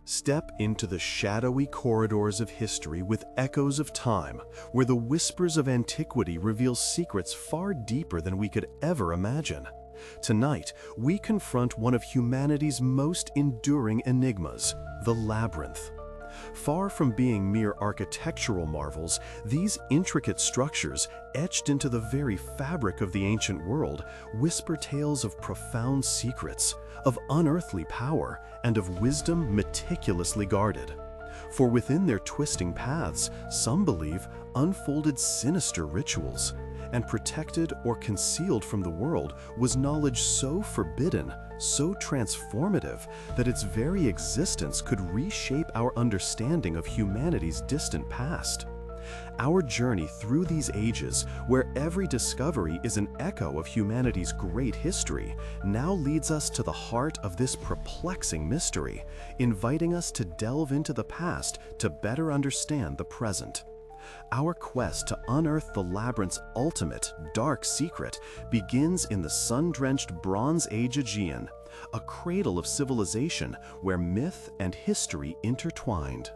Step into the shadowy corridors of history with echoes of time, where the whispers of antiquity reveal secrets far deeper than we could ever imagine. Tonight, we confront one of humanity's most enduring enigmas, the Labyrinth. Far from being mere architectural marvels, these intricate structures, etched into the very fabric of the ancient world, whisper tales of profound secrets, of unearthly power, and of wisdom meticulously guarded. For within their twisting paths, some believe, unfolded sinister rituals, and protected or concealed from the world was knowledge so forbidden, so transformative, that its very existence could reshape our understanding of humanity's distant past. Our journey through these ages, where every discovery is an echo of humanity's great history, now leads us to the heart of this perplexing mystery, inviting us to delve into the past to better understand the present. Our quest to unearth the labyrinth's ultimate, dark secret begins in the sun-drenched Bronze Age Aegean, a cradle of civilization where myth and history intertwined.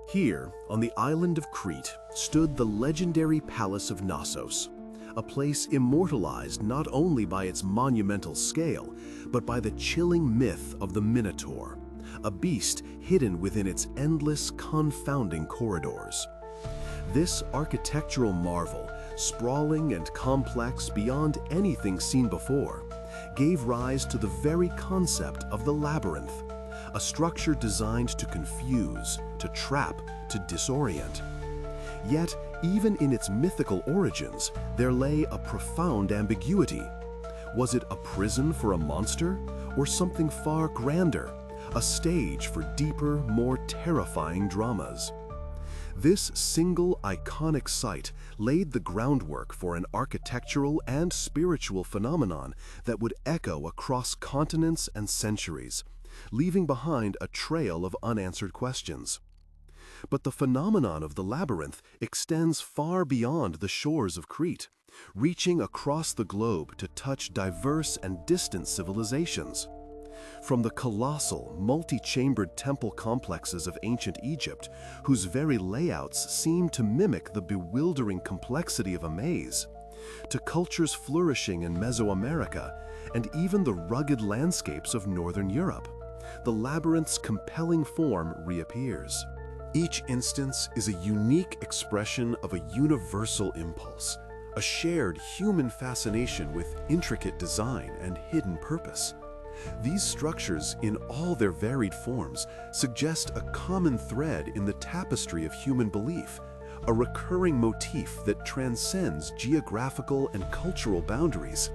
Here, on the island of Crete, stood the legendary Palace of Knossos, a place immortalized not only by its monumental scale, but by the chilling myth of the Minotaur, a beast hidden within its endless, confounding corridors. This architectural marvel, sprawling and complex beyond anything seen before, gave rise to the very concept of the labyrinth, a structure designed to confuse, to trap, to disorient. Yet, even in its mythical origins, there lay a profound ambiguity. Was it a prison for a monster, or something far grander, a stage for deeper, more terrifying dramas? This single iconic site laid the groundwork for an architectural and spiritual phenomenon that would echo across continents and centuries, leaving behind a trail of unanswered questions. But the phenomenon of the labyrinth extends far beyond the shores of Crete, reaching across the globe to touch diverse and distant civilizations. From the colossal, multi-chambered temple complexes of ancient Egypt, whose very layouts seem to mimic the bewildering complexity of a maze, to cultures flourishing in Mesoamerica, and even the rugged landscapes of northern Europe, the labyrinth's compelling form reappears. Each instance is a unique expression of a universal impulse, a shared human fascination with intricate design and hidden purpose. These structures, in all their varied forms, suggest a common thread in the tapestry of human belief, a recurring motif that transcends geographical and cultural boundaries.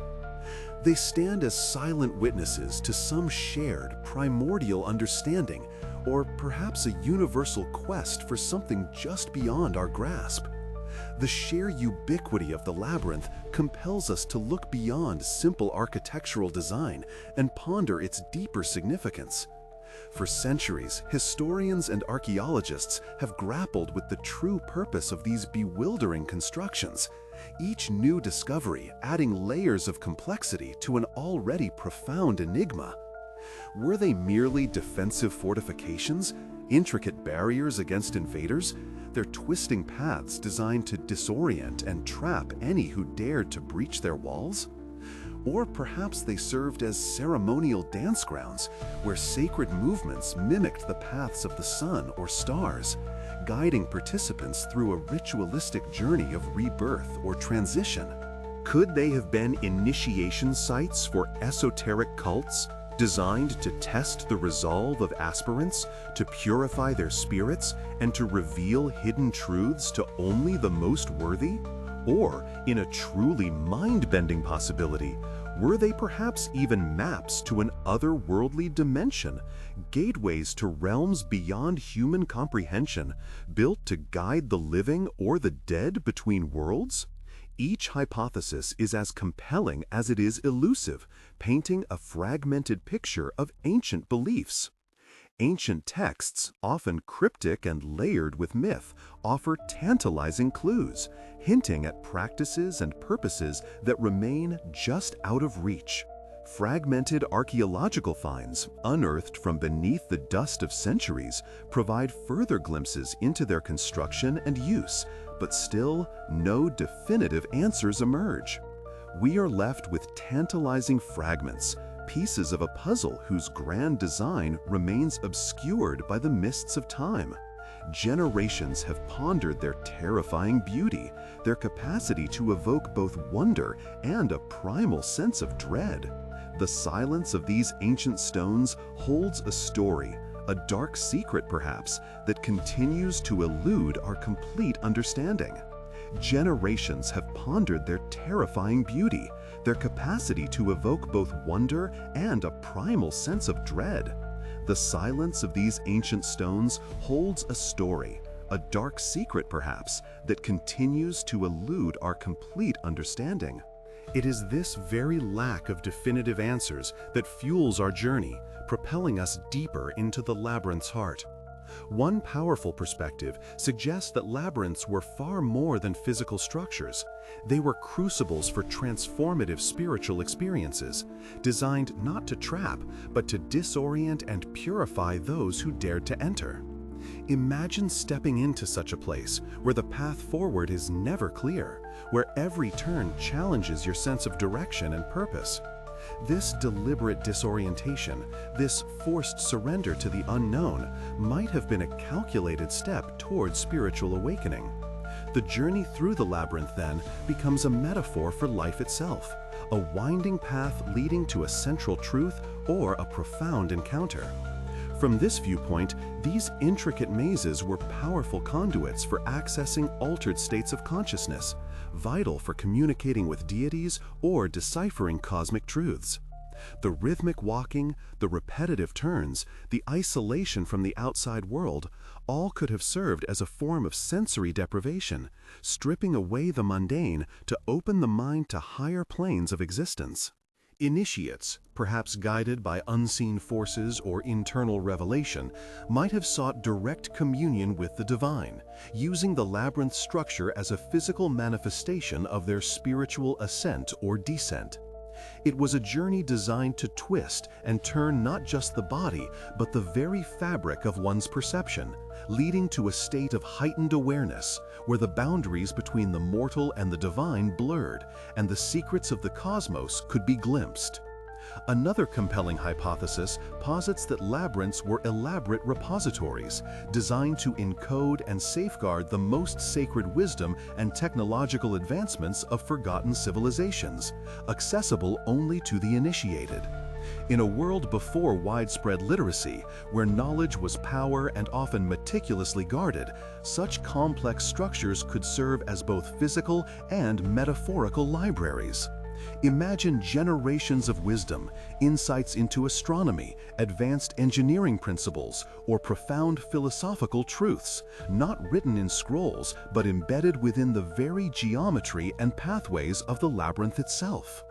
They stand as silent witnesses to some shared, primordial understanding, or perhaps a universal quest for something just beyond our grasp. The sheer ubiquity of the labyrinth compels us to look beyond simple architectural design and ponder its deeper significance. For centuries, historians and archaeologists have grappled with the true purpose of these bewildering constructions, each new discovery adding layers of complexity to an already profound enigma. Were they merely defensive fortifications, intricate barriers against invaders, their twisting paths designed to disorient and trap any who dared to breach their walls? Or perhaps they served as ceremonial dance grounds, where sacred movements mimicked the paths of the sun or stars, guiding participants through a ritualistic journey of rebirth or transition. Could they have been initiation sites for esoteric cults, designed to test the resolve of aspirants, to purify their spirits, and to reveal hidden truths to only the most worthy? Or, in a truly mind-bending possibility, were they perhaps even maps to an otherworldly dimension, gateways to realms beyond human comprehension, built to guide the living or the dead between worlds? Each hypothesis is as compelling as it is elusive, painting a fragmented picture of ancient beliefs. Ancient texts, often cryptic and layered with myth, offer tantalizing clues, hinting at practices and purposes that remain just out of reach. Fragmented archaeological finds, unearthed from beneath the dust of centuries, provide further glimpses into their construction and use, but still, no definitive answers emerge. We are left with tantalizing fragments, pieces of a puzzle whose grand design remains obscured by the mists of time. Generations have pondered their terrifying beauty, their capacity to evoke both wonder and a primal sense of dread. The silence of these ancient stones holds a story, a dark secret perhaps, that continues to elude our complete understanding. Generations have pondered their terrifying beauty, their capacity to evoke both wonder and a primal sense of dread. The silence of these ancient stones holds a story, a dark secret perhaps, that continues to elude our complete understanding. It is this very lack of definitive answers that fuels our journey, propelling us deeper into the labyrinth's heart. One powerful perspective suggests that labyrinths were far more than physical structures. They were crucibles for transformative spiritual experiences, designed not to trap, but to disorient and purify those who dared to enter. Imagine stepping into such a place where the path forward is never clear, where every turn challenges your sense of direction and purpose. This deliberate disorientation, this forced surrender to the unknown, might have been a calculated step toward spiritual awakening. The journey through the labyrinth, then, becomes a metaphor for life itself, a winding path leading to a central truth or a profound encounter. From this viewpoint, these intricate mazes were powerful conduits for accessing altered states of consciousness, vital for communicating with deities or deciphering cosmic truths. The rhythmic walking, the repetitive turns, the isolation from the outside world, all could have served as a form of sensory deprivation, stripping away the mundane to open the mind to higher planes of existence. Initiates, perhaps guided by unseen forces or internal revelation, might have sought direct communion with the divine, using the labyrinth structure as a physical manifestation of their spiritual ascent or descent. It was a journey designed to twist and turn not just the body, but the very fabric of one's perception, leading to a state of heightened awareness, where the boundaries between the mortal and the divine blurred, and the secrets of the cosmos could be glimpsed. Another compelling hypothesis posits that labyrinths were elaborate repositories, designed to encode and safeguard the most sacred wisdom and technological advancements of forgotten civilizations, accessible only to the initiated. In a world before widespread literacy, where knowledge was power and often meticulously guarded, such complex structures could serve as both physical and metaphorical libraries. Imagine generations of wisdom, insights into astronomy, advanced engineering principles, or profound philosophical truths, not written in scrolls, but embedded within the very geometry and pathways of the labyrinth itself.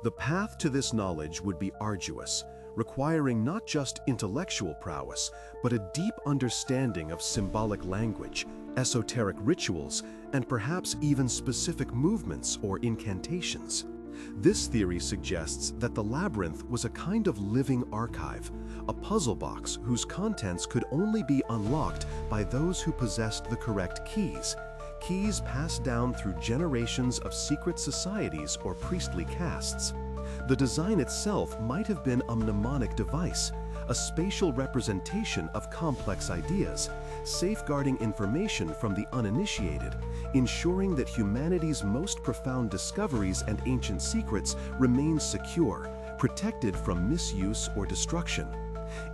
The path to this knowledge would be arduous, requiring not just intellectual prowess, but a deep understanding of symbolic language, esoteric rituals, and perhaps even specific movements or incantations. This theory suggests that the labyrinth was a kind of living archive, a puzzle box whose contents could only be unlocked by those who possessed the correct keys, keys passed down through generations of secret societies or priestly castes. The design itself might have been a mnemonic device, a spatial representation of complex ideas, safeguarding information from the uninitiated, ensuring that humanity's most profound discoveries and ancient secrets remain secure, protected from misuse or destruction.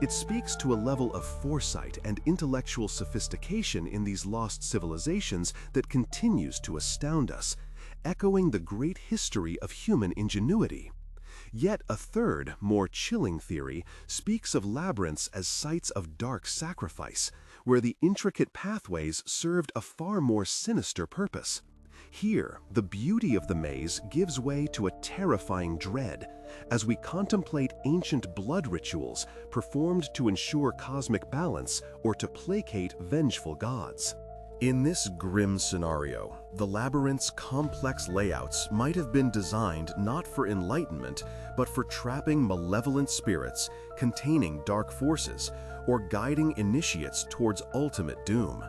It speaks to a level of foresight and intellectual sophistication in these lost civilizations that continues to astound us, echoing the great history of human ingenuity. Yet a third, more chilling theory speaks of labyrinths as sites of dark sacrifice, where the intricate pathways served a far more sinister purpose. Here, the beauty of the maze gives way to a terrifying dread as we contemplate ancient blood rituals performed to ensure cosmic balance or to placate vengeful gods. In this grim scenario, the labyrinth's complex layouts might have been designed not for enlightenment, but for trapping malevolent spirits, containing dark forces, or guiding initiates towards ultimate doom.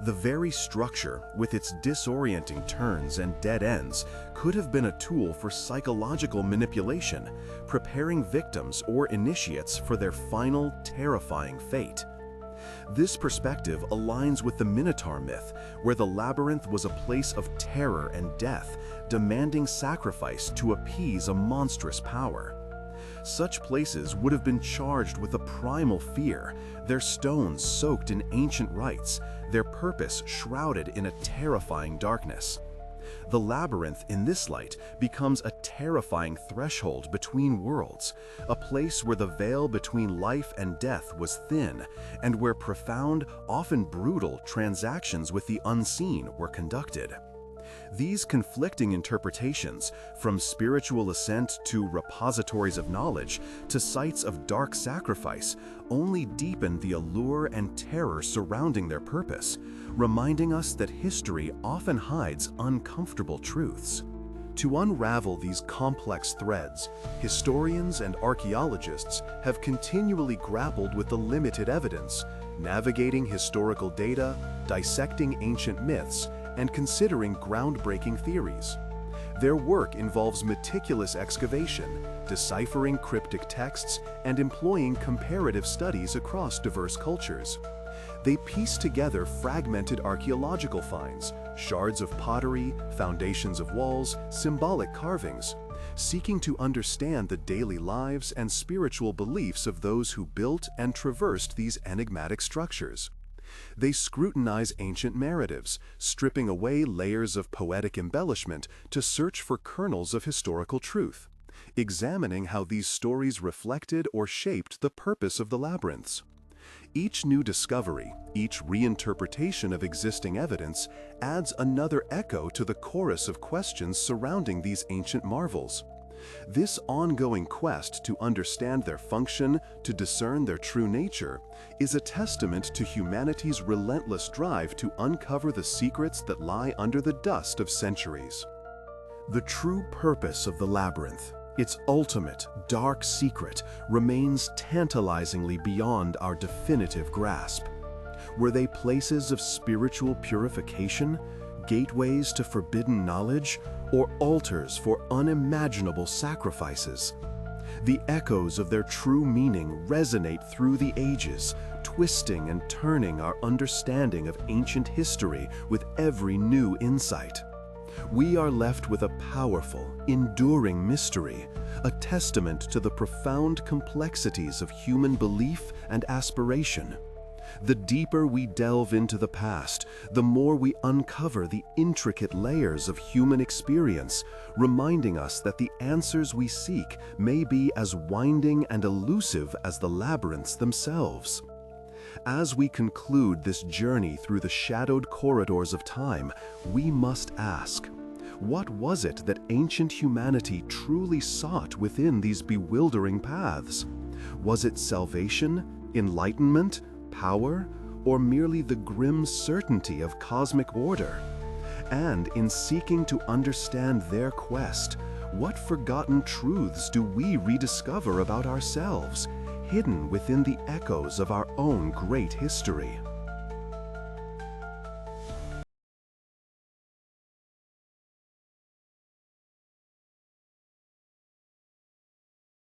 The very structure, with its disorienting turns and dead ends, could have been a tool for psychological manipulation, preparing victims or initiates for their final, terrifying fate. This perspective aligns with the Minotaur myth, where the labyrinth was a place of terror and death, demanding sacrifice to appease a monstrous power. Such places would have been charged with a primal fear, their stones soaked in ancient rites, their purpose shrouded in a terrifying darkness. The labyrinth in this light becomes a terrifying threshold between worlds, a place where the veil between life and death was thin, and where profound, often brutal transactions with the unseen were conducted. These conflicting interpretations, from spiritual ascent to repositories of knowledge to sites of dark sacrifice, only deepen the allure and terror surrounding their purpose, reminding us that history often hides uncomfortable truths. To unravel these complex threads, historians and archaeologists have continually grappled with the limited evidence, navigating historical data, dissecting ancient myths, and considering groundbreaking theories. Their work involves meticulous excavation, deciphering cryptic texts, and employing comparative studies across diverse cultures. They piece together fragmented archaeological finds, shards of pottery, foundations of walls, symbolic carvings, seeking to understand the daily lives and spiritual beliefs of those who built and traversed these enigmatic structures. They scrutinize ancient narratives, stripping away layers of poetic embellishment to search for kernels of historical truth, examining how these stories reflected or shaped the purpose of the labyrinths. Each new discovery, each reinterpretation of existing evidence, adds another echo to the chorus of questions surrounding these ancient marvels. This ongoing quest to understand their function, to discern their true nature, is a testament to humanity's relentless drive to uncover the secrets that lie under the dust of centuries. The true purpose of the labyrinth, its ultimate, dark secret, remains tantalizingly beyond our definitive grasp. Were they places of spiritual purification, gateways to forbidden knowledge, or altars for unimaginable sacrifices? The echoes of their true meaning resonate through the ages, twisting and turning our understanding of ancient history with every new insight. We are left with a powerful, enduring mystery, a testament to the profound complexities of human belief and aspiration. The deeper we delve into the past, the more we uncover the intricate layers of human experience, reminding us that the answers we seek may be as winding and elusive as the labyrinths themselves. As we conclude this journey through the shadowed corridors of time, we must ask, what was it that ancient humanity truly sought within these bewildering paths? Was it salvation, enlightenment, power, or merely the grim certainty of cosmic order? And in seeking to understand their quest, what forgotten truths do we rediscover about ourselves, hidden within the echoes of our own great history?